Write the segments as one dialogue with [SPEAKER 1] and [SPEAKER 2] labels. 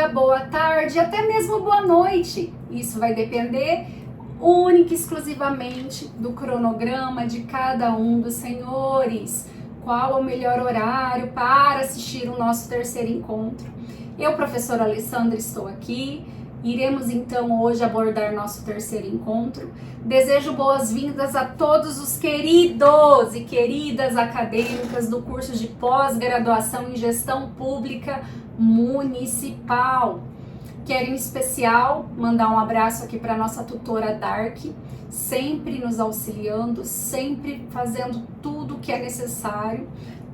[SPEAKER 1] dia, boa tarde, até mesmo boa noite. Isso vai depender única e exclusivamente do cronograma de cada um dos senhores. Qual é o melhor horário para assistir o nosso terceiro encontro? Eu, professora Alessandra, estou aqui. Iremos então hoje abordar nosso terceiro encontro. Desejo boas-vindas a todos os queridos e queridas acadêmicas do curso de pós-graduação em Gestão Pública Municipal. Quero em especial mandar um abraço aqui para nossa tutora Dark, sempre nos auxiliando, sempre fazendo tudo o que é necessário,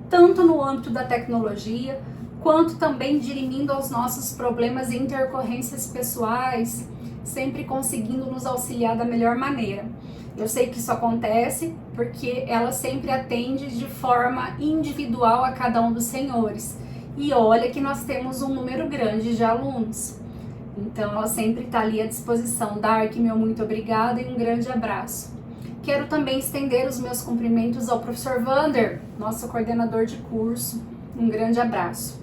[SPEAKER 1] tanto no âmbito da tecnologia, quanto também dirimindo aos nossos problemas e intercorrências pessoais, sempre conseguindo nos auxiliar da melhor maneira. Eu sei que isso acontece porque ela sempre atende de forma individual a cada um dos senhores. E olha que nós temos um número grande de alunos. Então ela sempre está ali à disposição. Dark, meu muito obrigada e um grande abraço. Quero também estender os meus cumprimentos ao professor Vander, nosso coordenador de curso. Um grande abraço.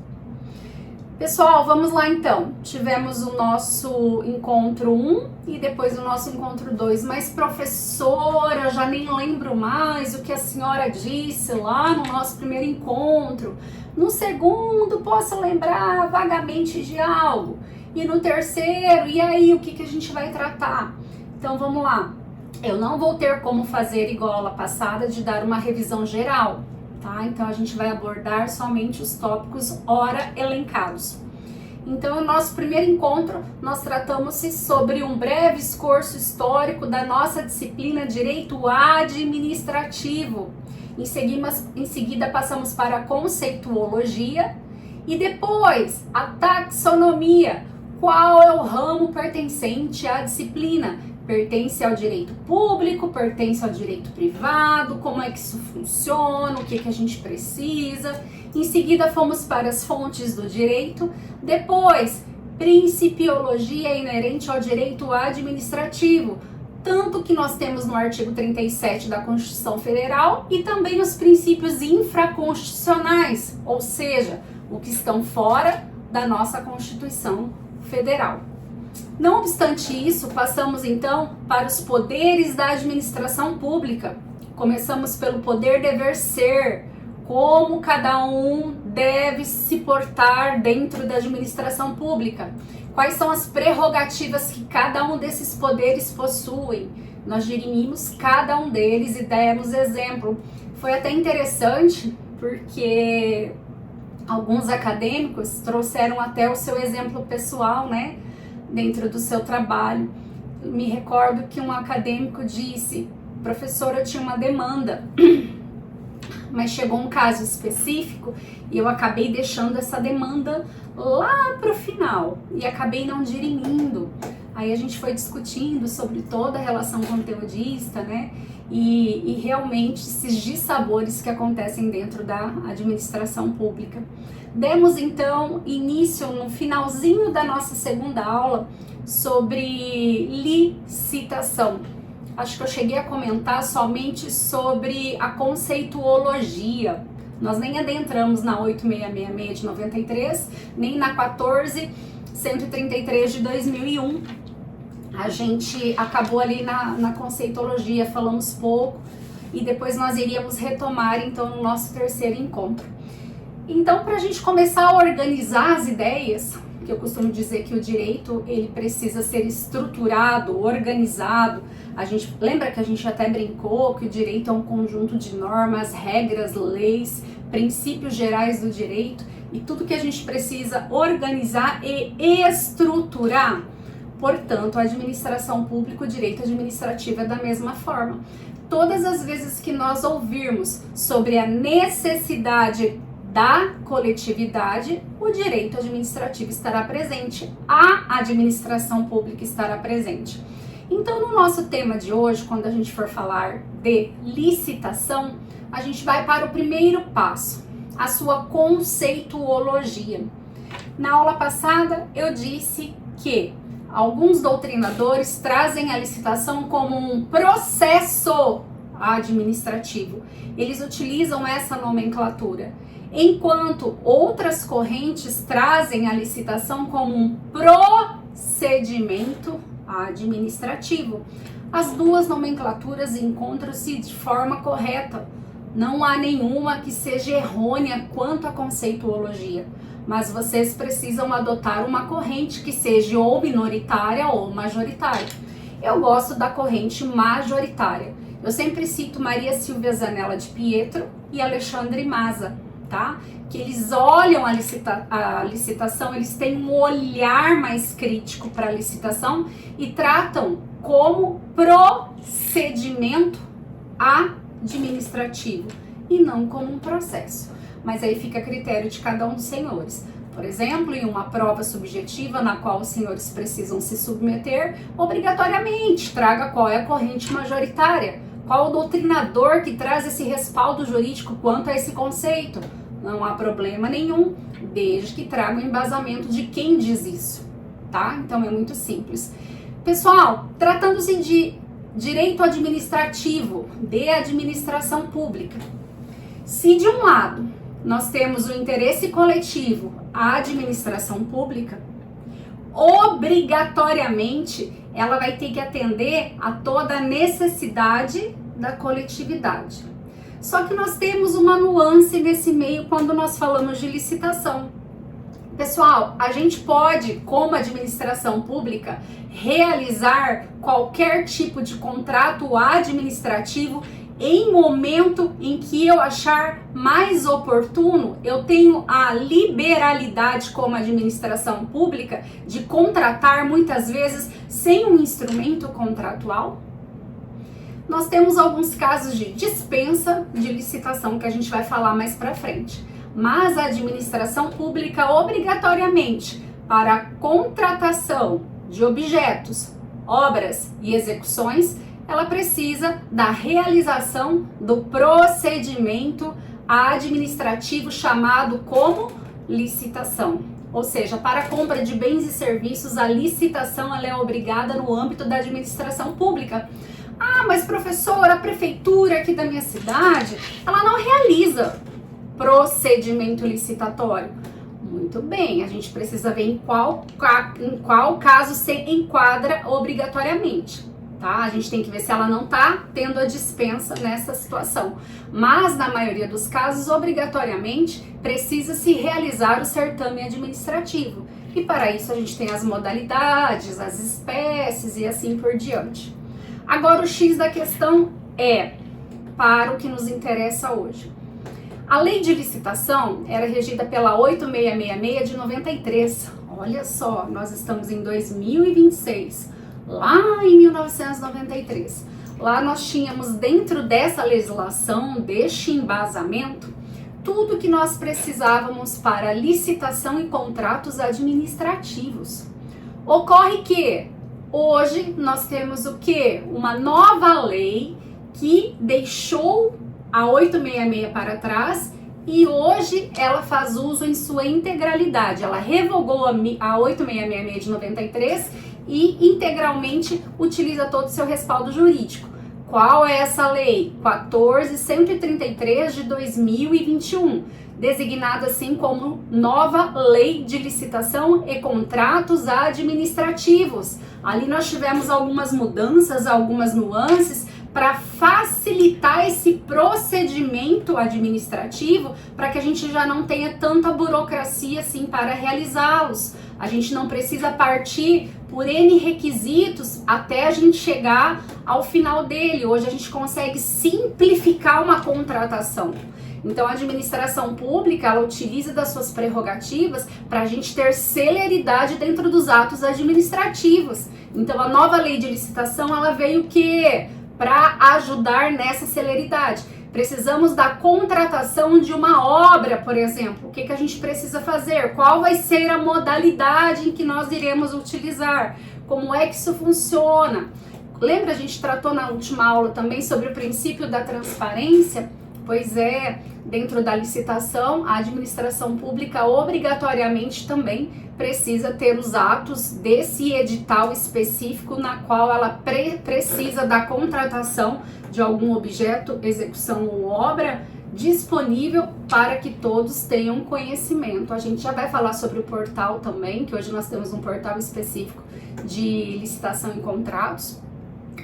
[SPEAKER 1] Pessoal, vamos lá então. Tivemos o nosso encontro 1 e depois o nosso encontro 2. Mas professora, já nem lembro mais o que a senhora disse lá no nosso primeiro encontro. No segundo, posso lembrar vagamente de algo. E no terceiro, e aí, o que a gente vai tratar? Então, vamos lá. Eu não vou ter como fazer igual a aula passada de dar uma revisão geral. Tá? Então a gente vai abordar somente os tópicos ora elencados. Então, no nosso primeiro encontro, nós tratamos sobre um breve escorço histórico da nossa disciplina Direito Administrativo. Em seguida, passamos para a conceituologia e depois a taxonomia. Qual é o ramo pertencente à disciplina? Pertence ao direito público, pertence ao direito privado, como é que isso funciona, o que a gente precisa. Em seguida, fomos para as fontes do direito. Depois, principiologia inerente ao direito administrativo, tanto que nós temos no artigo 37 da Constituição Federal e também os princípios infraconstitucionais, ou seja, o que estão fora da nossa Constituição Federal. Não obstante isso, passamos então para os poderes da administração pública. Começamos pelo poder dever ser, como cada um deve se portar dentro da administração pública. Quais são as prerrogativas que cada um desses poderes possui? Nós dirimimos cada um deles e demos exemplo. Foi até interessante porque alguns acadêmicos trouxeram até o seu exemplo pessoal, né? Dentro do seu trabalho. Me recordo que um acadêmico disse: professora, eu tinha uma demanda, mas chegou um caso específico e eu acabei deixando essa demanda lá para o final e acabei não dirimindo. Aí a gente foi discutindo sobre toda a relação conteudista, né? E realmente esses dissabores que acontecem dentro da administração pública. Demos então início no finalzinho da nossa segunda aula sobre licitação. Acho que eu cheguei a comentar somente sobre a conceituologia. Nós nem adentramos na 8666 de 93, nem na 14133 de 2001. A gente acabou ali na conceituologia, falamos pouco e depois nós iríamos retomar então no nosso terceiro encontro. Então, para a gente começar a organizar as ideias, que eu costumo dizer que o direito ele precisa ser estruturado, organizado. Lembra que a gente até brincou que o direito é um conjunto de normas, regras, leis, princípios gerais do direito e tudo que a gente precisa organizar e estruturar. Portanto, a administração pública, o direito administrativo é da mesma forma. Todas as vezes que nós ouvirmos sobre a necessidade da coletividade, o direito administrativo estará presente, a administração pública estará presente. Então, no nosso tema de hoje, quando a gente for falar de licitação, a gente vai para o primeiro passo, a sua conceituologia. Na aula passada, eu disse que alguns doutrinadores trazem a licitação como um processo administrativo. Eles utilizam essa nomenclatura. Enquanto outras correntes trazem a licitação como um procedimento administrativo. As duas nomenclaturas encontram-se de forma correta. Não há nenhuma que seja errônea quanto à conceituologia, mas vocês precisam adotar uma corrente que seja ou minoritária ou majoritária. Eu gosto da corrente majoritária. Eu sempre cito Maria Silvia Zanella de Pietro e Alexandre Maza, tá? Que eles olham a licitação, eles têm um olhar mais crítico para a licitação e tratam como procedimento administrativo e não como um processo. Mas aí fica a critério de cada um dos senhores. Por exemplo, em uma prova subjetiva na qual os senhores precisam se submeter, obrigatoriamente traga qual é a corrente majoritária, qual o doutrinador que traz esse respaldo jurídico quanto a esse conceito. Não há problema nenhum, desde que traga o embasamento de quem diz isso, tá? Então é muito simples. Pessoal, tratando-se de direito administrativo, de administração pública, se de um lado nós temos o interesse coletivo, a administração pública, obrigatoriamente ela vai ter que atender a toda a necessidade da coletividade. Só que nós temos uma nuance nesse meio quando nós falamos de licitação. Pessoal, a gente pode, como administração pública, realizar qualquer tipo de contrato administrativo em momento em que eu achar mais oportuno. Eu tenho a liberalidade como administração pública de contratar muitas vezes sem um instrumento contratual. Nós temos alguns casos de dispensa de licitação que a gente vai falar mais para frente. Mas a administração pública, obrigatoriamente, para a contratação de objetos, obras e execuções, ela precisa da realização do procedimento administrativo chamado como licitação. Ou seja, para a compra de bens e serviços, a licitação ela é obrigada no âmbito da administração pública. Ah, mas professora, a prefeitura aqui da minha cidade, ela não realiza procedimento licitatório. Muito bem, a gente precisa ver em qual caso se enquadra obrigatoriamente, tá? A gente tem que ver se ela não está tendo a dispensa nessa situação. Mas, na maioria dos casos, obrigatoriamente, precisa se realizar o certame administrativo. E para isso a gente tem as modalidades, as espécies e assim por diante. Agora o X da questão é para o que nos interessa hoje. A lei de licitação era regida pela 8666 de 93. Olha só, nós estamos em 2026, lá em 1993. Lá nós tínhamos dentro dessa legislação, deste embasamento, tudo que nós precisávamos para licitação e contratos administrativos. Ocorre que hoje nós temos o quê? Uma nova lei que deixou a 866 para trás e hoje ela faz uso em sua integralidade. Ela revogou a 8666 de 93 e integralmente utiliza todo o seu respaldo jurídico. Qual é essa lei? 14.133 de 2021, designada assim como Nova Lei de Licitação e Contratos Administrativos. Ali nós tivemos algumas mudanças, algumas nuances para facilitar esse procedimento administrativo, para que a gente já não tenha tanta burocracia assim para realizá-los. A gente não precisa partir por N requisitos até a gente chegar ao final dele. Hoje a gente consegue simplificar uma contratação. Então a administração pública, ela utiliza das suas prerrogativas para a gente ter celeridade dentro dos atos administrativos. Então a nova lei de licitação, ela veio para ajudar nessa celeridade. Precisamos da contratação de uma obra, por exemplo. O que a gente precisa fazer? Qual vai ser a modalidade em que nós iremos utilizar? Como é que isso funciona? Lembra, a gente tratou na última aula também sobre o princípio da transparência? Pois é, dentro da licitação, a administração pública obrigatoriamente também precisa ter os atos desse edital específico na qual ela precisa da contratação de algum objeto, execução ou obra disponível para que todos tenham conhecimento. A gente já vai falar sobre o portal também, que hoje nós temos um portal específico de licitação e contratos,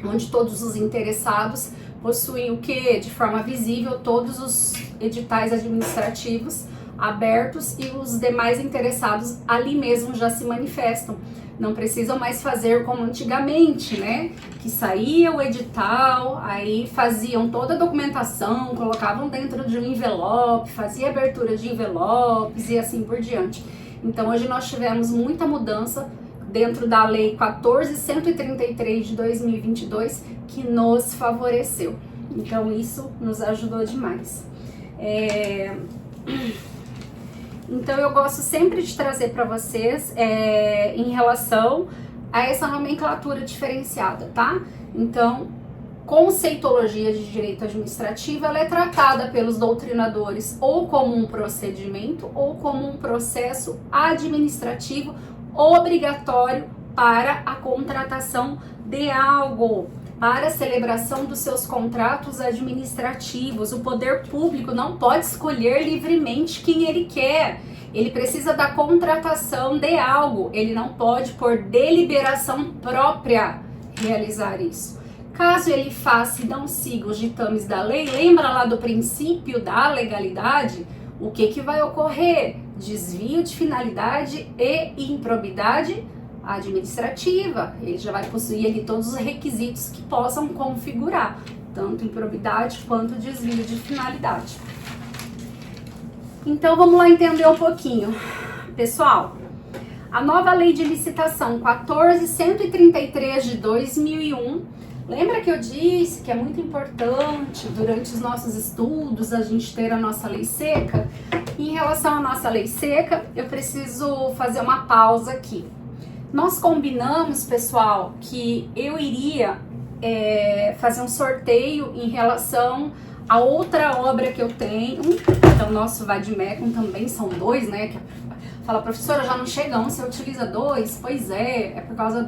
[SPEAKER 1] onde todos os interessados possuem o que? De forma visível, todos os editais administrativos abertos e os demais interessados ali mesmo já se manifestam. Não precisam mais fazer como antigamente, né? Que saía o edital, aí faziam toda a documentação, colocavam dentro de um envelope, fazia abertura de envelopes e assim por diante. Então hoje nós tivemos muita mudança dentro da Lei 14.133 de 2022, que nos favoreceu. Então isso nos ajudou demais. Então eu gosto sempre de trazer para vocês em relação a essa nomenclatura diferenciada, tá? Então, conceitologia de direito administrativo, ela é tratada pelos doutrinadores ou como um procedimento ou como um processo administrativo obrigatório para a contratação de algo, para a celebração dos seus contratos administrativos. O poder público não pode escolher livremente quem ele quer. Ele precisa da contratação de algo. Ele não pode, por deliberação própria, realizar isso. Caso ele faça e não siga os ditames da lei, lembra lá do princípio da legalidade? O que vai ocorrer? Desvio de finalidade e improbidade administrativa. Ele já vai possuir ali todos os requisitos que possam configurar, tanto improbidade quanto desvio de finalidade. Então vamos lá entender um pouquinho. Pessoal, a nova lei de licitação 14.133 de 2001, lembra que eu disse que é muito importante durante os nossos estudos a gente ter a nossa lei seca? Em relação à nossa lei seca, eu preciso fazer uma pausa aqui. Nós combinamos, pessoal, que eu iria fazer um sorteio em relação a outra obra que eu tenho. Então, nosso vademecum também são 2, né? Fala, professora, já não chega um, você utiliza 2? Pois é por causa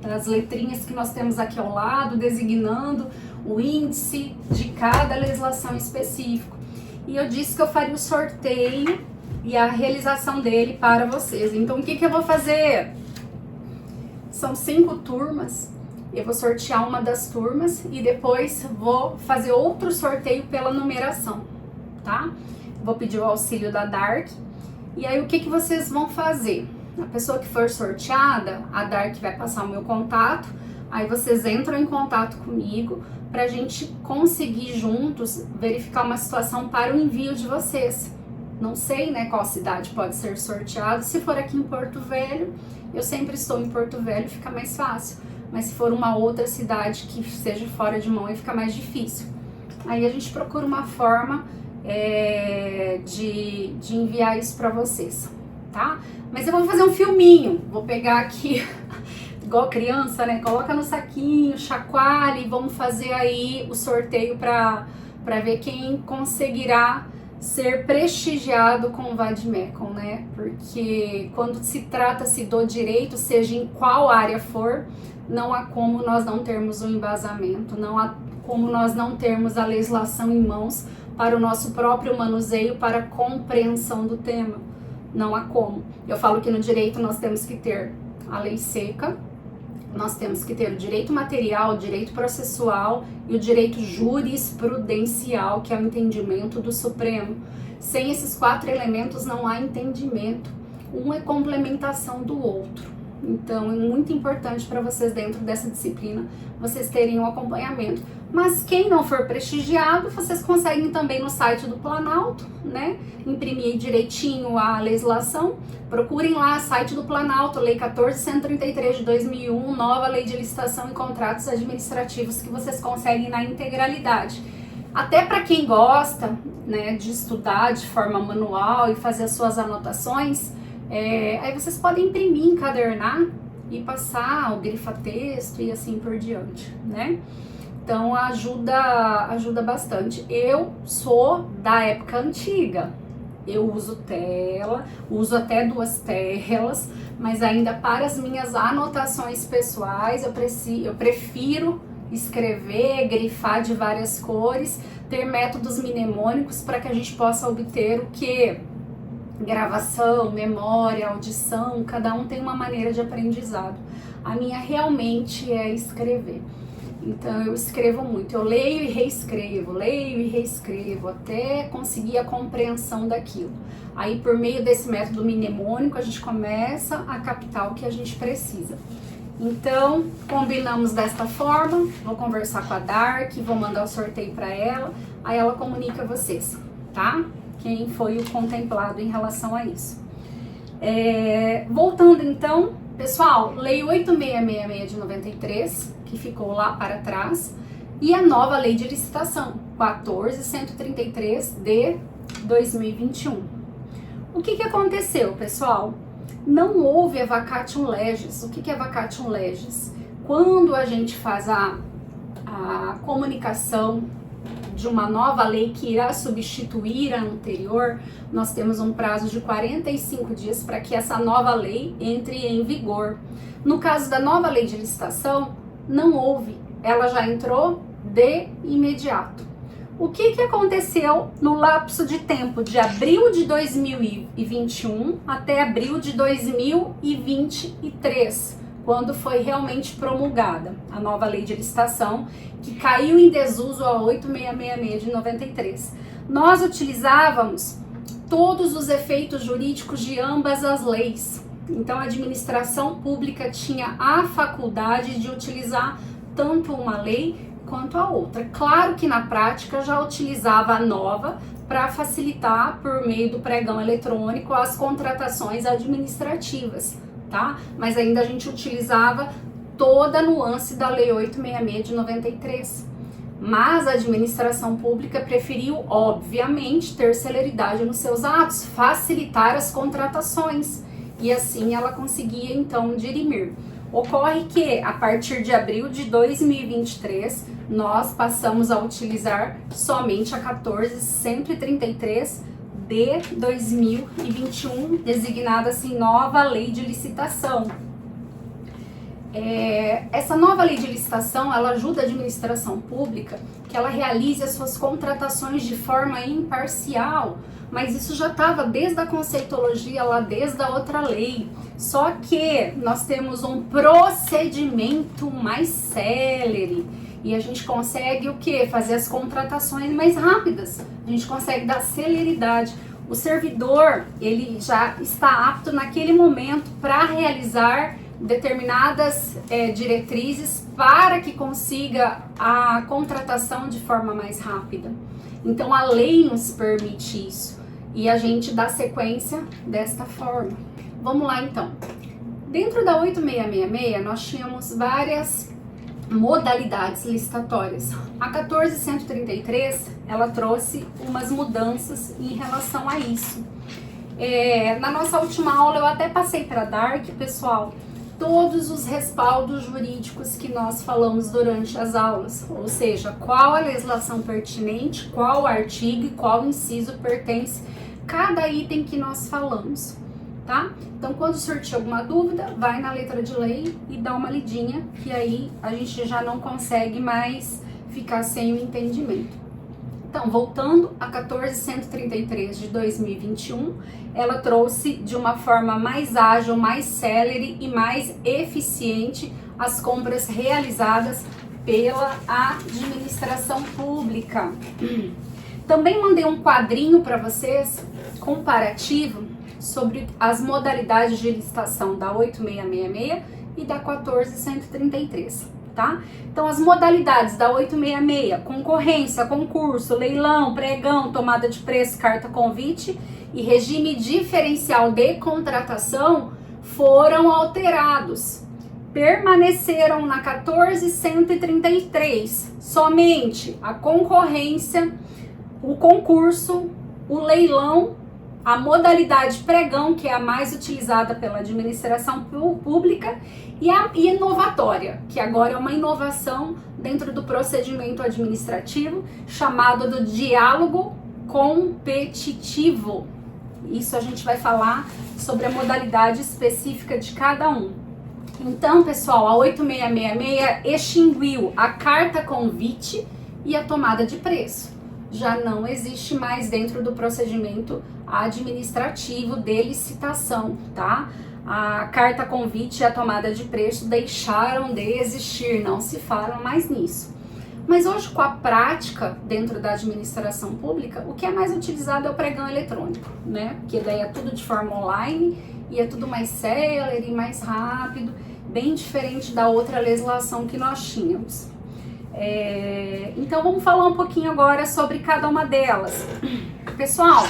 [SPEAKER 1] das letrinhas que nós temos aqui ao lado, designando o índice de cada legislação específico. E eu disse que eu faria o sorteio e a realização dele para vocês. Então, o que eu vou fazer? São 5 turmas, eu vou sortear uma das turmas e depois vou fazer outro sorteio pela numeração, tá? Vou pedir o auxílio da Dark. E aí o que vocês vão fazer? A pessoa que for sorteada, a Dark vai passar o meu contato, aí vocês entram em contato comigo pra gente conseguir juntos verificar uma situação para o envio de vocês. Não sei, né, qual cidade pode ser sorteado. Se for aqui em Porto Velho, eu sempre estou em Porto Velho, fica mais fácil. Mas se for uma outra cidade que seja fora de mão, aí fica mais difícil. Aí a gente procura uma forma de enviar isso para vocês, tá? Mas eu vou fazer um filminho. Vou pegar aqui, igual criança, né? Coloca no saquinho, chacoalha e vamos fazer aí o sorteio para ver quem conseguirá ser prestigiado com o vademecum, né? Porque quando se trata-se do direito, seja em qual área for, não há como nós não termos um embasamento, não há como nós não termos a legislação em mãos para o nosso próprio manuseio, para a compreensão do tema. Não há como. Eu falo que no direito nós temos que ter a lei seca, nós temos que ter o direito material, o direito processual e o direito jurisprudencial, que é o entendimento do Supremo. Sem esses 4 elementos não há entendimento. Um é complementação do outro. Então é muito importante para vocês dentro dessa disciplina, vocês terem um acompanhamento. Mas quem não for prestigiado, vocês conseguem também no site do Planalto, né? Imprimir direitinho a legislação. Procurem lá o site do Planalto, Lei 14.133 de 2001, nova Lei de Licitação e Contratos Administrativos, que vocês conseguem na integralidade. Até para quem gosta, né, de estudar de forma manual e fazer as suas anotações, aí vocês podem imprimir, encadernar e passar o grifa-texto e assim por diante, né? Então ajuda bastante. Eu sou da época antiga. Eu uso tela, uso até 2 telas, mas ainda para as minhas anotações pessoais eu prefiro escrever, grifar de várias cores, ter métodos mnemônicos para que a gente possa obter o que? Gravação, memória, audição, cada um tem uma maneira de aprendizado. A minha realmente é escrever. Então eu escrevo muito, eu leio e reescrevo até conseguir a compreensão daquilo. Aí por meio desse método mnemônico a gente começa a captar o que a gente precisa. Então combinamos desta forma, vou conversar com a Dark, vou mandar o sorteio para ela, aí ela comunica a vocês, tá? Quem foi o contemplado em relação a isso. Voltando então, pessoal, Lei 8666 de 93, que ficou lá para trás, e a nova Lei de Licitação, 14.133 de 2021. O que aconteceu, pessoal? Não houve a vacatio legis. O que é vacatio legis? Quando a gente faz a comunicação de uma nova lei que irá substituir a anterior, nós temos um prazo de 45 dias para que essa nova lei entre em vigor. No caso da nova lei de licitação, não houve, ela já entrou de imediato. O que aconteceu no lapso de tempo de abril de 2021 até abril de 2023, quando foi realmente promulgada a nova lei de licitação, que caiu em desuso a 8666 de 93. Nós utilizávamos todos os efeitos jurídicos de ambas as leis. Então a administração pública tinha a faculdade de utilizar tanto uma lei quanto a outra. Claro que na prática já utilizava a nova para facilitar por meio do pregão eletrônico as contratações administrativas, tá? Mas ainda a gente utilizava toda a nuance da Lei 866 de 93. Mas a administração pública preferiu, obviamente, ter celeridade nos seus atos, facilitar as contratações, e assim ela conseguia então dirimir. Ocorre que a partir de abril de 2023 nós passamos a utilizar somente a 14.133 de 2021, designada assim nova lei de licitação. Essa nova lei de licitação, ela ajuda a administração pública que ela realize as suas contratações de forma imparcial, mas isso já estava desde a conceitologia, lá desde a outra lei. Só que nós temos um procedimento mais célere e a gente consegue o quê? Fazer as contratações mais rápidas, a gente consegue dar celeridade. O servidor, ele já está apto naquele momento para realizar determinadas diretrizes para que consiga a contratação de forma mais rápida. Então a lei nos permite isso e a gente dá sequência desta forma. Vamos lá então. Dentro da 8666 nós tínhamos várias modalidades licitatórias. A 14.133 ela trouxe umas mudanças em relação a isso. Na nossa última aula eu até passei para Dark, pessoal, todos os respaldos jurídicos que nós falamos durante as aulas, ou seja, qual a legislação pertinente, qual artigo e qual inciso pertence cada item que nós falamos, tá? Então, quando surgir alguma dúvida, vai na letra de lei e dá uma lidinha, que aí a gente já não consegue mais ficar sem o entendimento. Então, voltando a 14.133 de 2021, ela trouxe de uma forma mais ágil, mais célere e mais eficiente as compras realizadas pela administração pública. Também mandei um quadrinho para vocês, comparativo, sobre as modalidades de licitação da 8666 e da 14.133. Tá? Então as modalidades da 866, concorrência, concurso, leilão, pregão, tomada de preço, carta convite e regime diferencial de contratação foram alterados. Permaneceram na 14.133 somente a concorrência, o concurso, o leilão a modalidade pregão, que é a mais utilizada pela administração pública, e a inovatória, que agora é uma inovação dentro do procedimento administrativo, chamado do diálogo competitivo. Isso a gente vai falar sobre a modalidade específica de cada um. Então, pessoal, a 8666 extinguiu a carta convite e a tomada de preço. Já não existe mais dentro do procedimento administrativo de licitação, tá? A carta convite e a tomada de preço deixaram de existir, não se fala mais nisso. Mas hoje, com a prática dentro da administração pública, o que é mais utilizado é o pregão eletrônico, né? Porque daí é tudo de forma online e é tudo mais célere e mais rápido, bem diferente da outra legislação que nós tínhamos. Então vamos falar um pouquinho agora sobre cada uma delas. Pessoal,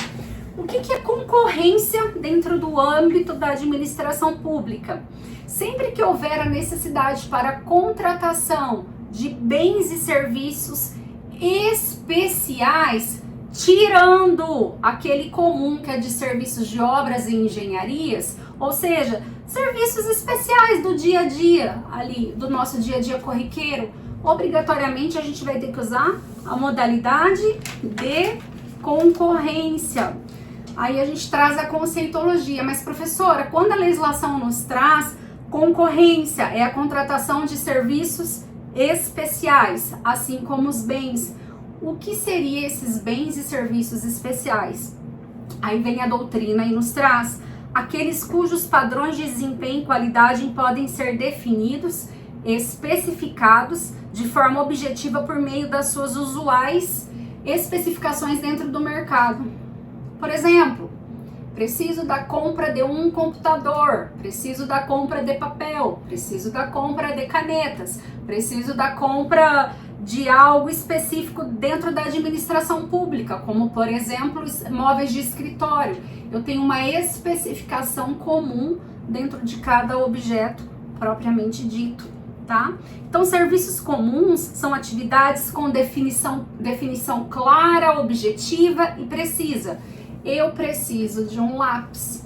[SPEAKER 1] o que é concorrência dentro do âmbito da administração pública? Sempre que houver a necessidade para contratação de bens e serviços especiais, tirando aquele comum que é de serviços de obras e engenharias, ou seja, serviços especiais do dia a dia, ali, do nosso dia a dia corriqueiro, obrigatoriamente a gente vai ter que usar a modalidade de concorrência. Aí a gente traz a conceitologia, mas professora, quando a legislação nos traz concorrência, é a contratação de serviços especiais, assim como os bens. O que seriam esses bens e serviços especiais? Aí vem a doutrina e nos traz aqueles cujos padrões de desempenho e qualidade podem ser definidos, especificados de forma objetiva por meio das suas usuais especificações dentro do mercado. Por exemplo, preciso da compra de um computador, preciso da compra de papel, preciso da compra de canetas, preciso da compra de algo específico dentro da administração pública, como por exemplo, móveis de escritório. Eu tenho uma especificação comum dentro de cada objeto propriamente dito, tá? Então, serviços comuns são atividades com definição clara, objetiva e precisa. Eu preciso de um lápis.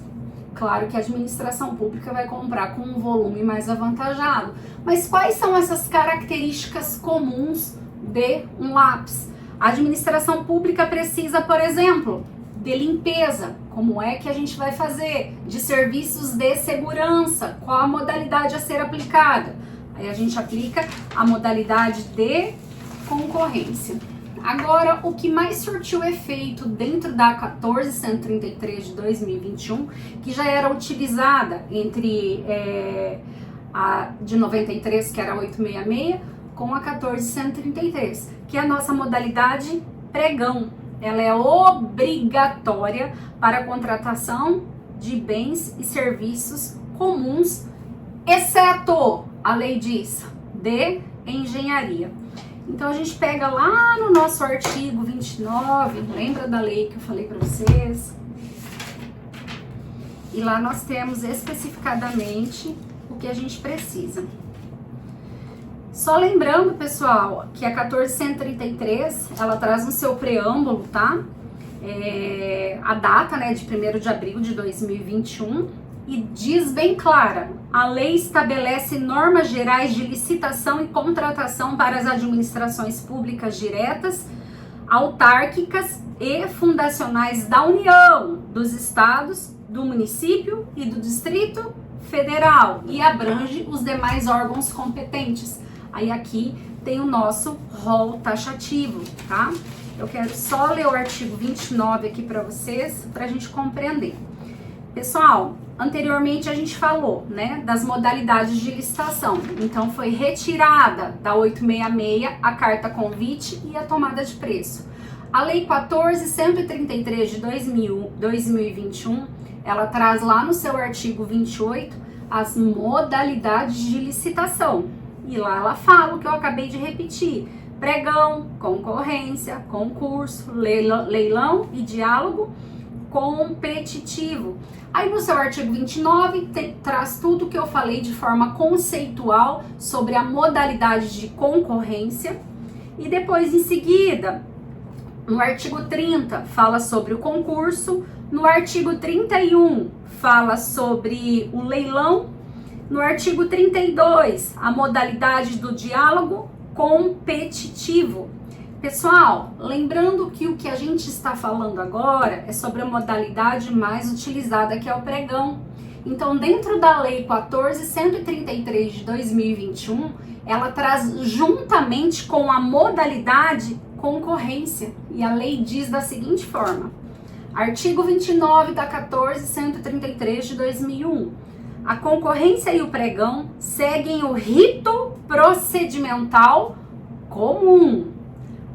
[SPEAKER 1] Claro que a administração pública vai comprar com um volume mais avantajado. Mas quais são essas características comuns de um lápis? A administração pública precisa, por exemplo, de limpeza. Como é que a gente vai fazer? De serviços de segurança. Qual a modalidade a ser aplicada? Aí a gente aplica a modalidade de concorrência. Agora, o que mais surtiu efeito dentro da 1433 de 2021, que já era utilizada entre a de 93, que era a 866, com a 1433, que é a nossa modalidade pregão. Ela é obrigatória para a contratação de bens e serviços comuns, exceto, a lei diz, de engenharia. Então a gente pega lá no nosso artigo 29, lembra da lei que eu falei para vocês? E lá nós temos especificadamente o que a gente precisa. Só lembrando, pessoal, que a 1433, ela traz no seu preâmbulo, tá? A data, né, de 1º de abril de 2021, e diz bem clara, a lei estabelece normas gerais de licitação e contratação para as administrações públicas diretas, autárquicas e fundacionais da União, dos estados, do município e do Distrito Federal, e abrange os demais órgãos competentes. Aí aqui tem o nosso rol taxativo, tá? Eu quero só ler o artigo 29 aqui para vocês, para a gente compreender. Pessoal, anteriormente a gente falou, né, das modalidades de licitação. Então foi retirada da 866 a carta convite e a tomada de preço. A lei 14.133 de 2021, ela traz lá no seu artigo 28 as modalidades de licitação. E lá ela fala o que eu acabei de repetir: pregão, concorrência, concurso, leilão e diálogo competitivo. Aí no seu artigo 29 traz tudo que eu falei de forma conceitual sobre a modalidade de concorrência. E depois, em seguida, No artigo 30, fala sobre o concurso. No artigo 31, fala sobre o leilão. No artigo 32, a modalidade do diálogo competitivo. Pessoal, lembrando que o que a gente está falando agora é sobre a modalidade mais utilizada, que é o pregão. Então, dentro da Lei 14.133 de 2021, ela traz juntamente com a modalidade concorrência. E a lei diz da seguinte forma: artigo 29 da 14.133 de 2001. A concorrência e o pregão seguem o rito procedimental comum,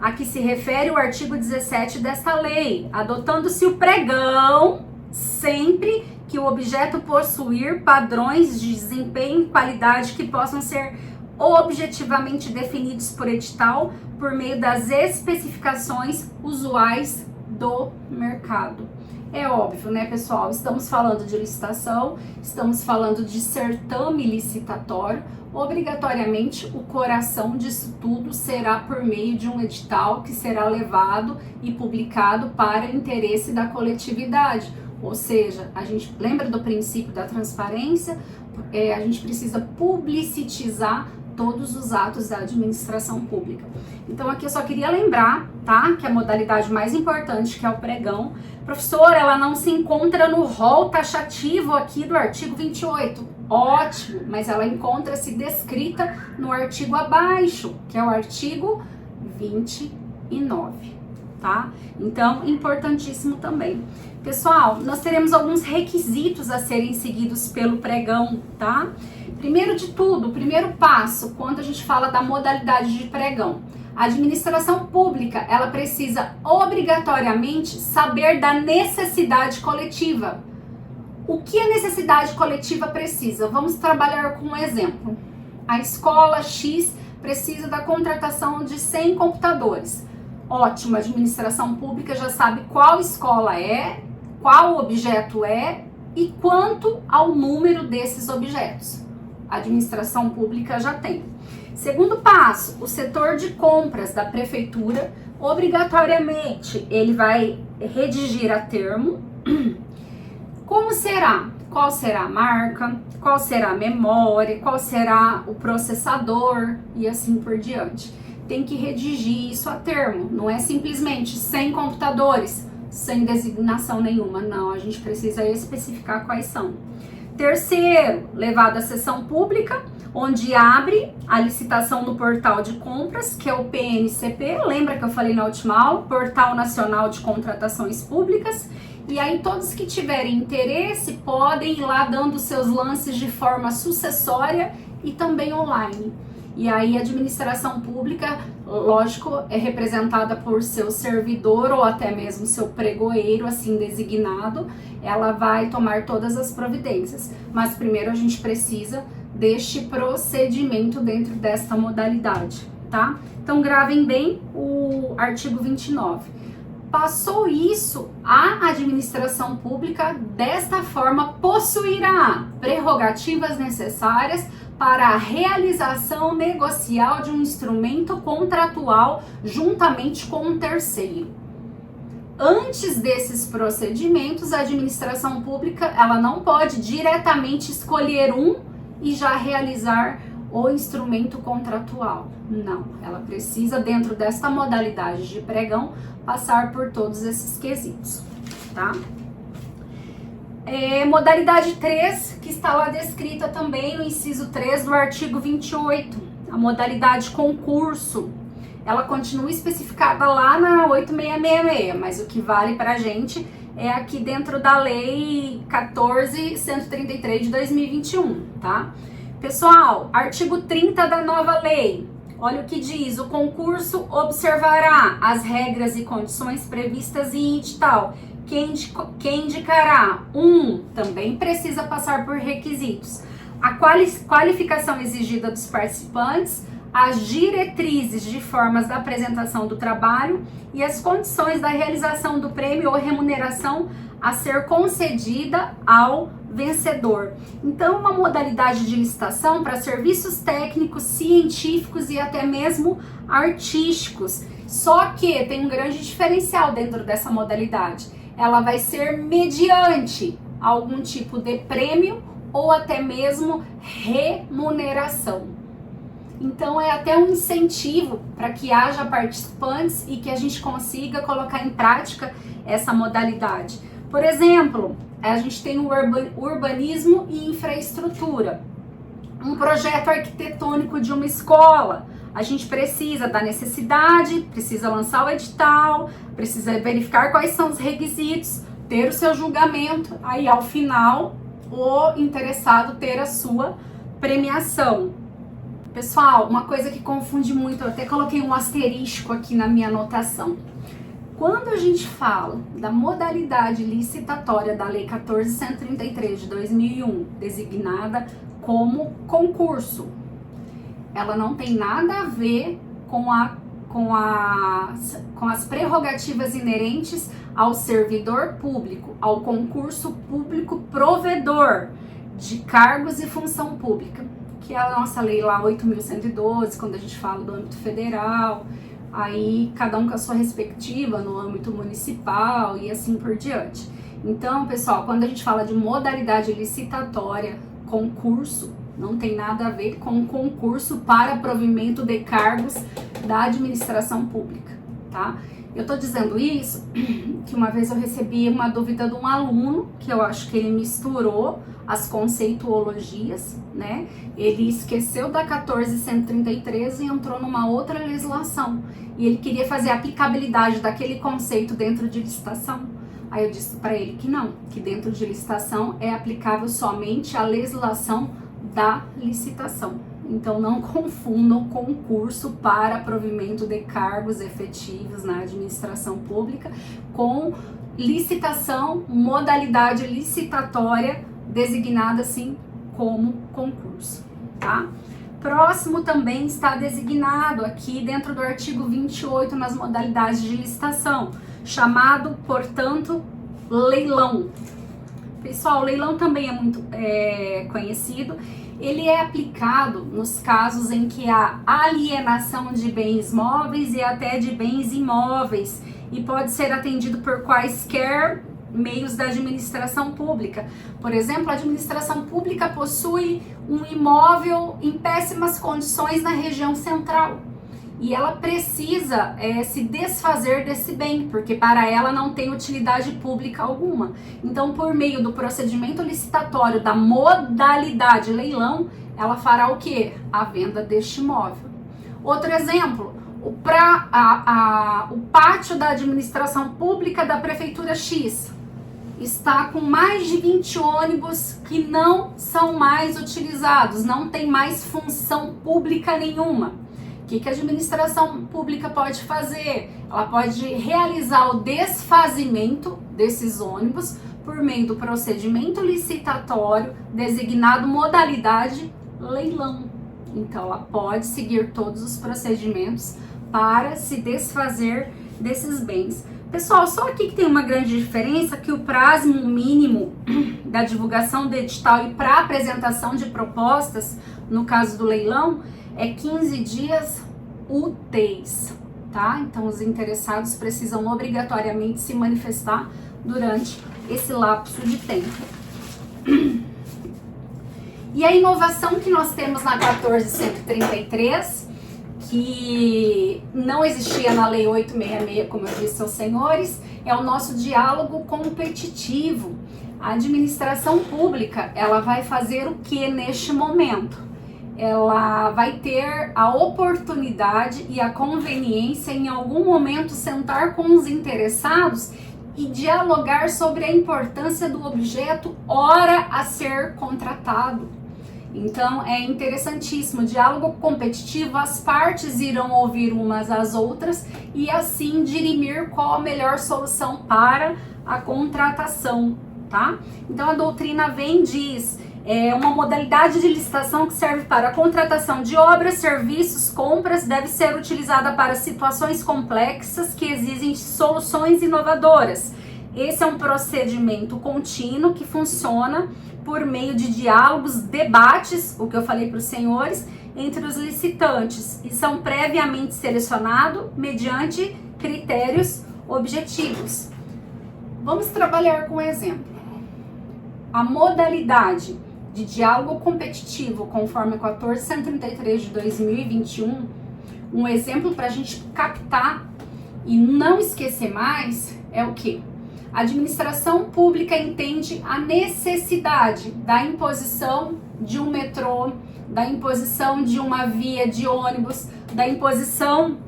[SPEAKER 1] a que se refere o artigo 17 desta lei, adotando-se o pregão sempre que o objeto possuir padrões de desempenho e qualidade que possam ser objetivamente definidos por edital por meio das especificações usuais do mercado. É óbvio, né, pessoal? Estamos falando de licitação, estamos falando de certame licitatório. Obrigatoriamente, o coração disso tudo será por meio de um edital que será levado e publicado para interesse da coletividade. Ou seja, a gente lembra do princípio da transparência, a gente precisa publicitizar todos os atos da administração pública. Então aqui eu só queria lembrar, tá, que a modalidade mais importante, que é o pregão, professora, ela não se encontra no rol taxativo aqui do artigo 28. Ótimo, mas ela encontra-se descrita no artigo abaixo, que é o artigo 29, tá? Então, importantíssimo também. Pessoal, nós teremos alguns requisitos a serem seguidos pelo pregão, tá? Primeiro de tudo, o primeiro passo, quando a gente fala da modalidade de pregão, a administração pública, ela precisa obrigatoriamente saber da necessidade coletiva. O que a necessidade coletiva precisa? Vamos trabalhar com um exemplo. A escola X precisa da contratação de 100 computadores. Ótimo, a administração pública já sabe qual escola é, qual objeto é e quanto ao número desses objetos. A administração pública já tem. Segundo passo, o setor de compras da prefeitura, obrigatoriamente, ele vai redigir a termo. Como será? Qual será a marca? Qual será a memória? Qual será o processador? E assim por diante. Tem que redigir isso a termo. Não é simplesmente 100 computadores, sem designação nenhuma. Não, a gente precisa especificar quais são. Terceiro, levado à sessão pública, onde abre a licitação no portal de compras, que é o PNCP. Lembra que eu falei na última aula? Portal Nacional de Contratações Públicas. E aí todos que tiverem interesse podem ir lá dando seus lances de forma sucessória e também online. E aí a administração pública, lógico, é representada por seu servidor ou até mesmo seu pregoeiro, assim designado. Ela vai tomar todas as providências. Mas primeiro a gente precisa deste procedimento dentro desta modalidade, tá? Então gravem bem o artigo 29. Passou isso, a administração pública desta forma possuirá prerrogativas necessárias para a realização negocial de um instrumento contratual juntamente com um terceiro. Antes desses procedimentos, a administração pública ela não pode diretamente escolher um e já realizar o instrumento contratual. Não, ela precisa, dentro desta modalidade de pregão, passar por todos esses quesitos, tá? Modalidade 3, que está lá descrita também no inciso 3 do artigo 28, a modalidade concurso. Ela continua especificada lá na 8666, mas o que vale pra gente é aqui dentro da lei 14.133 de 2021, tá? Pessoal, artigo 30 da nova lei, olha o que diz: o concurso observará as regras e condições previstas em edital. Quem indicará? Também precisa passar por requisitos: a qualificação exigida dos participantes, as diretrizes de formas da apresentação do trabalho e as condições da realização do prêmio ou remuneração a ser concedida ao vencedor. Então, uma modalidade de licitação para serviços técnicos, científicos e até mesmo artísticos. Só que tem um grande diferencial dentro dessa modalidade. Ela vai ser mediante algum tipo de prêmio ou até mesmo remuneração. Então é até um incentivo para que haja participantes e que a gente consiga colocar em prática essa modalidade. Por exemplo, a gente tem o urbanismo e infraestrutura. Um projeto arquitetônico de uma escola. A gente precisa da necessidade, precisa lançar o edital, precisa verificar quais são os requisitos, ter o seu julgamento, aí ao final o interessado ter a sua premiação. Pessoal, uma coisa que confunde muito, eu até coloquei um asterisco aqui na minha anotação. Quando a gente fala da modalidade licitatória da Lei 14.133 de 2001, designada como concurso, ela não tem nada a ver com as prerrogativas inerentes ao servidor público, ao concurso público provedor de cargos e função pública, que é a nossa lei lá 8.112, quando a gente fala do âmbito federal, aí cada um com a sua respectiva no âmbito municipal e assim por diante. Então, pessoal, quando a gente fala de modalidade licitatória, concurso, não tem nada a ver com concurso para provimento de cargos da administração pública, tá? Eu tô dizendo isso que uma vez eu recebi uma dúvida de um aluno, que eu acho que ele misturou as conceituologias, né? Ele esqueceu da 14.133 e entrou numa outra legislação. E ele queria fazer a aplicabilidade daquele conceito dentro de licitação. Aí eu disse para ele que não, que dentro de licitação é aplicável somente a legislação da licitação. Então não confundam concurso para provimento de cargos efetivos na administração pública com licitação, modalidade licitatória designada assim como concurso, tá? Próximo também está designado aqui dentro do artigo 28 nas modalidades de licitação, chamado, portanto, leilão. Pessoal, o leilão também é muito conhecido. Ele é aplicado nos casos em que há alienação de bens móveis e até de bens imóveis e pode ser atendido por quaisquer meios da administração pública. Por exemplo, a administração pública possui um imóvel em péssimas condições na região central e ela precisa se desfazer desse bem, porque para ela não tem utilidade pública alguma. Então, por meio do procedimento licitatório da modalidade leilão, ela fará o quê? A venda deste imóvel. Outro exemplo, o pátio da administração pública da prefeitura X está com mais de 20 ônibus que não são mais utilizados, não tem mais função pública nenhuma. O que a administração pública pode fazer? Ela pode realizar o desfazimento desses ônibus por meio do procedimento licitatório designado modalidade leilão. Então, ela pode seguir todos os procedimentos para se desfazer desses bens. Pessoal, só aqui que tem uma grande diferença, que o prazo mínimo da divulgação do edital e para apresentação de propostas, no caso do leilão, é 15 dias úteis, tá? Então, os interessados precisam obrigatoriamente se manifestar durante esse lapso de tempo. E a inovação que nós temos na 14.133, que não existia na Lei 866, como eu disse aos senhores, é o nosso diálogo competitivo. A administração pública, ela vai fazer o que neste momento? Ela vai ter a oportunidade e a conveniência em algum momento sentar com os interessados e dialogar sobre a importância do objeto ora a ser contratado. Então é interessantíssimo, diálogo competitivo, as partes irão ouvir umas às outras e assim dirimir qual a melhor solução para a contratação, tá? Então a doutrina vem e diz, uma modalidade de licitação que serve para a contratação de obras, serviços, compras, deve ser utilizada para situações complexas que exigem soluções inovadoras. Esse é um procedimento contínuo que funciona por meio de diálogos, debates, o que eu falei para os senhores, entre os licitantes e são previamente selecionados mediante critérios objetivos. Vamos trabalhar com um exemplo. A modalidade de diálogo competitivo, conforme 1433 de 2021, um exemplo para a gente captar e não esquecer mais é o que? A administração pública entende a necessidade da imposição de um metrô, da imposição de uma via de ônibus, da imposição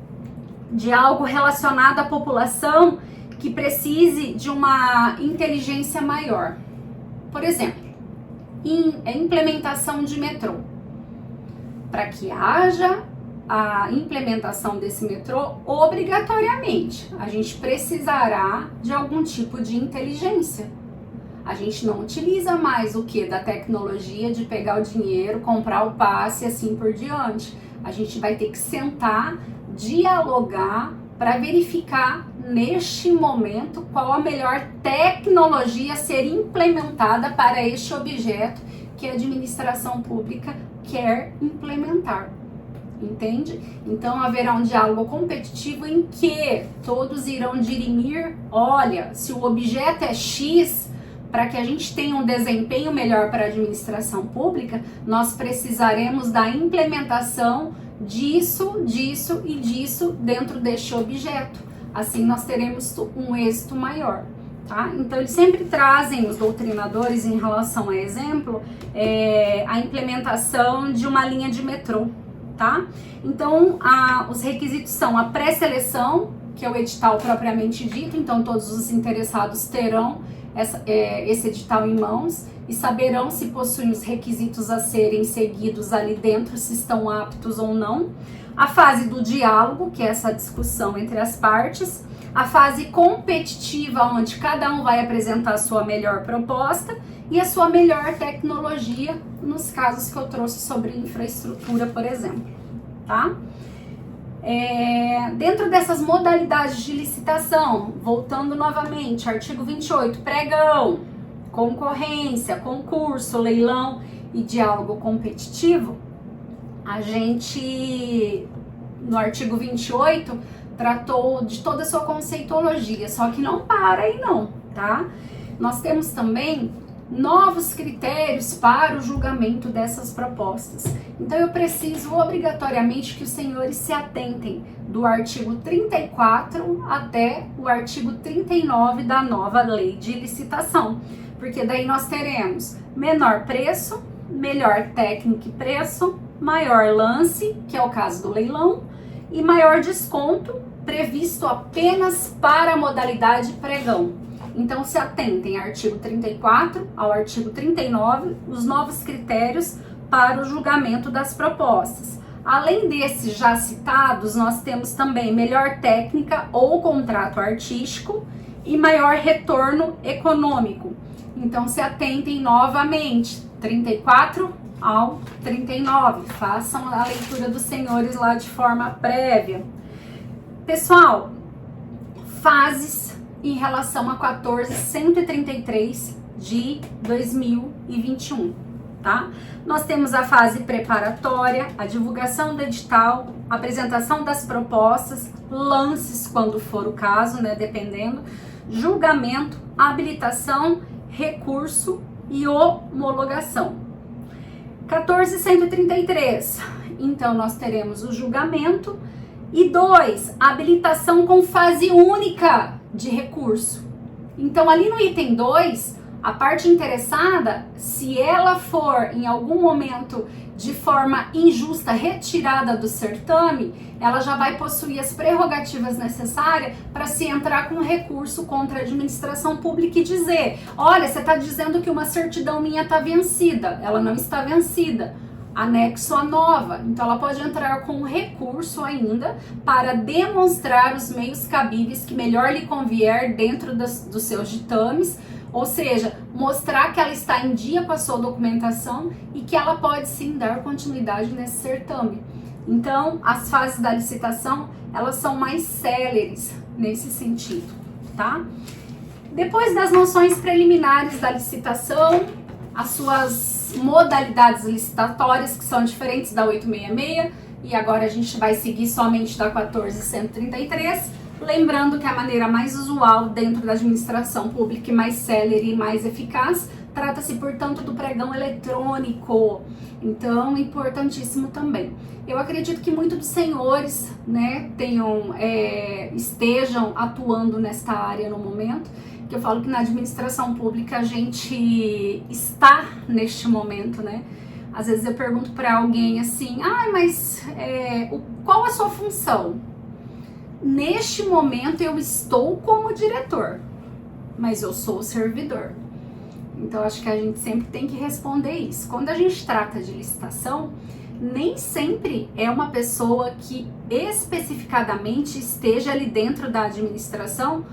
[SPEAKER 1] de algo relacionado à população que precise de uma inteligência maior. Por exemplo, implementação de metrô. Para que haja a implementação desse metrô, obrigatoriamente, a gente precisará de algum tipo de inteligência. A gente não utiliza mais o que? Da tecnologia de pegar o dinheiro, comprar o passe e assim por diante. A gente vai ter que sentar, dialogar para verificar neste momento qual a melhor tecnologia a ser implementada para este objeto que a administração pública quer implementar. Entende? Então haverá um diálogo competitivo em que todos irão dirimir, olha, se o objeto é X, para que a gente tenha um desempenho melhor para a administração pública, nós precisaremos da implementação disso e disso dentro deste objeto. Assim nós teremos um êxito maior. Tá? Então eles sempre trazem, os doutrinadores, em relação a exemplo, a implementação de uma linha de metrô. Tá? Então, os requisitos são a pré-seleção, que é o edital propriamente dito, então todos os interessados terão esse edital em mãos e saberão se possuem os requisitos a serem seguidos ali dentro, se estão aptos ou não. A fase do diálogo, que é essa discussão entre as partes. A fase competitiva, onde cada um vai apresentar a sua melhor proposta e a sua melhor tecnologia, nos casos que eu trouxe sobre infraestrutura, por exemplo, tá? Dentro dessas modalidades de licitação, voltando novamente, artigo 28, pregão, concorrência, concurso, leilão e diálogo competitivo, a gente, no artigo 28, tratou de toda a sua conceituologia, só que não para aí não, tá? Nós temos também novos critérios para o julgamento dessas propostas. Então eu preciso obrigatoriamente que os senhores se atentem do artigo 34 até o artigo 39 da nova lei de licitação, porque daí nós teremos menor preço, melhor técnica e preço, maior lance, que é o caso do leilão, e maior desconto previsto apenas para a modalidade pregão. Então se atentem ao artigo 34 ao artigo 39, os novos critérios para o julgamento das propostas. Além desses já citados, nós temos também melhor técnica ou contrato artístico e maior retorno econômico. Então se atentem novamente, 34 ao 39, façam a leitura dos senhores lá de forma prévia. Pessoal, fases em relação a 14.133 de 2021, tá? Nós temos a fase preparatória, a divulgação do edital, apresentação das propostas, lances quando for o caso, né, dependendo, julgamento, habilitação, recurso e homologação. 14.133, então nós teremos o julgamento e 2, habilitação com fase única de recurso. Então ali no item 2, a parte interessada, se ela for em algum momento de forma injusta retirada do certame, ela já vai possuir as prerrogativas necessárias para se entrar com recurso contra a administração pública e dizer, olha, você está dizendo que uma certidão minha está vencida, ela não está vencida, anexo a nova. Então ela pode entrar com um recurso ainda para demonstrar os meios cabíveis que melhor lhe convier dentro dos seus ditames, ou seja, mostrar que ela está em dia com a sua documentação e que ela pode sim dar continuidade nesse certame. Então, as fases da licitação, elas são mais céleres nesse sentido, tá? Depois das noções preliminares da licitação, as suas modalidades licitatórias, que são diferentes da 866, e agora a gente vai seguir somente da 14133, lembrando que a maneira mais usual dentro da administração pública e mais célere e mais eficaz, trata-se, portanto, do pregão eletrônico. Então, importantíssimo também. Eu acredito que muitos dos senhores, né, estejam atuando nesta área no momento, que eu falo que na administração pública a gente está neste momento, né? Às vezes eu pergunto para alguém assim, mas qual a sua função? Neste momento eu estou como diretor, mas eu sou o servidor. Então acho que a gente sempre tem que responder isso. Quando a gente trata de licitação, nem sempre é uma pessoa que especificadamente esteja ali dentro da administração